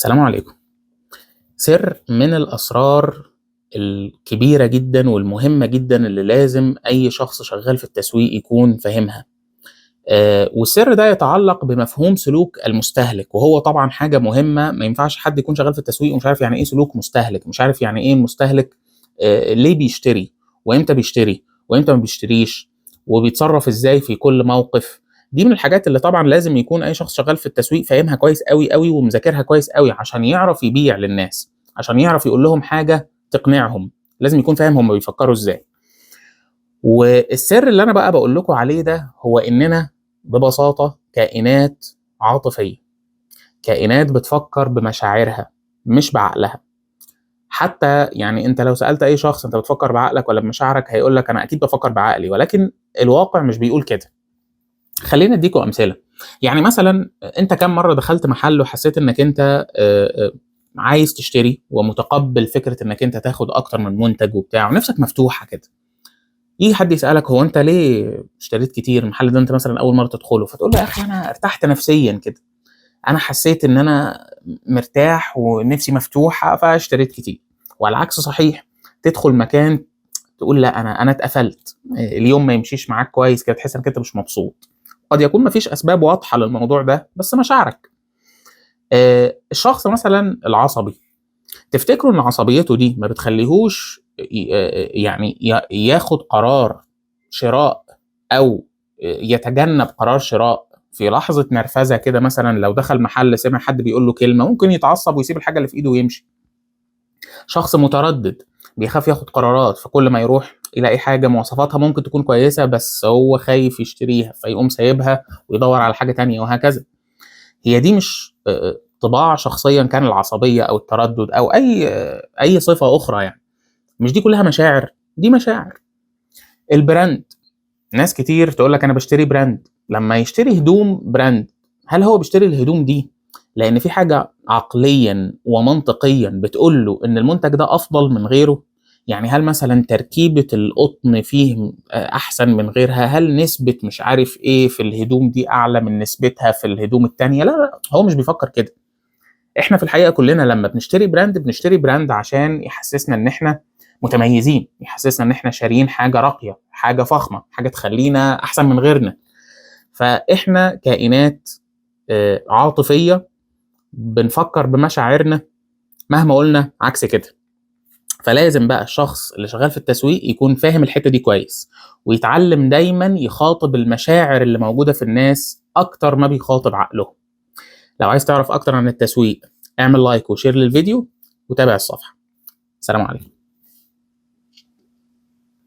السلام عليكم. سر من الأسرار الكبيرة جدًا والمهمة جدًا اللي لازم أي شخص شغال في التسويق يكون فاهمها، والسر ده يتعلق بمفهوم سلوك المستهلك، وهو طبعًا حاجة مهمة. ما ينفعش حد يكون شغال في التسويق ومش عارف يعني إيه سلوك مستهلك، مش عارف يعني إيه المستهلك ليه بيشتري، وإمتى بيشتري، وإمتى ما بيشتريش، وبيتصرف إزاي في كل موقف. دي من الحاجات اللي طبعًا لازم يكون أي شخص شغال في التسويق فاهمها كويس أوي، أوي، ومذاكرها كويس أوي عشان يعرف يبيع للناس، عشان يعرف يقول لهم حاجة تقنعهم، لازم يكون فاهم هم بيفكروا إزاي. والسر اللي أنا بقى باقول لكم عليه ده هو إننا ببساطة كائنات عاطفية، كائنات بتفكر بمشاعرها مش بعقلها. حتى يعني أنت لو سألت أي شخص أنت بتفكر بعقلك والّا بمشاعرك هيقول لك أنا أكيد بافكر بعقلي، ولكن الواقع مش بيقول كده. خلّيني أديكم أمثلة. يعني مثلًا أنت كام مرّة دخلت محل وحسيت إنك أنت عايز تشتري ومتقبل فكرة إنك أنت تاخد أكتر من منتج وبتاع ونِفْسك مفتوحة كده. ييجي حد يسألك هو أنت ليه اشتريت كتير؟ المحل ده أنت مثلًا أول مرّة تدخله، فتقول له يا أخي أنا ارتحت نفسيًا كده، أنا حسيت إن أنا مرتاح ونِفسي مفتوحة فاشتريت كتير. وعلى العكس صحيح، تدخل مكان تقول لأ أنا اتقفلت، اليوم ما يمشيش معاك كويس كده، تحس إنك أنت مش مبسوط. قد يكون ما فيش أسباب واضحة للموضوع ده، بس مشاعرك. الشخص مثلًا العصبي، تفتكروا إن عصبيته دي ما بتخلّيهوش يعني ياخد قرار شراء أو يتجنب قرار شراء في لحظة نرفزة كده؟ مثلًا لو دخل محل سمع حد بيقول له كلمة ممكن يتعصب ويسيب الحاجة اللي في إيده ويمشي. شخص متردد بيخاف ياخد قرارات، فكل ما يروح يلاقي حاجة مواصفاتها ممكن تكون كويسة بس هو خايف يشتريها، فيقوم سايبها ويدوّر على حاجة تانية وهكذا. هي دي مش طباع شخصيًا كان العصبية أو التردد أو أي صفة أخرى يعني، مش دي كلها مشاعر؟ دي مشاعر. البراند، ناس كتير تقول لك أنا باشتري براند، لمّا يشتري هدوم براند، هل هو بيشتري الهدوم دي لإن في حاجة عقليًا ومنطقيًا بتقول له إن المنتج ده أفضل من غيره؟ يعني هل مثلًا تركيبة القطن فيه أحسن من غيرها؟ هل نسبة مش عارف إيه في الهدوم دي أعلى من نسبتها في الهدوم التانية؟ لا، لا، هو مش بيفكر كده. إحنا في الحقيقة كلنا لمّا بنشتري براند عشان يحسسنا إن إحنا متميزين، يحسسنا إن إحنا شاريين حاجة راقية، حاجة فخمة، حاجة تخلّينا أحسن من غيرنا. فإحنا كائنات عاطفية بنفكر بمشاعرنا مهما قُلنا عكس كده. فلازم بقى الشخص اللي شغال في التسويق يكون فاهم الحتّة دي كويس، ويتعلم دايمًا يخاطب المشاعر اللي موجودة في الناس أكتر ما بيخاطب عقلهم. لو عايز تعرف أكتر عن التسويق اعمل لايك وشير للفيديو وتابع الصفحة. سلام عليكم.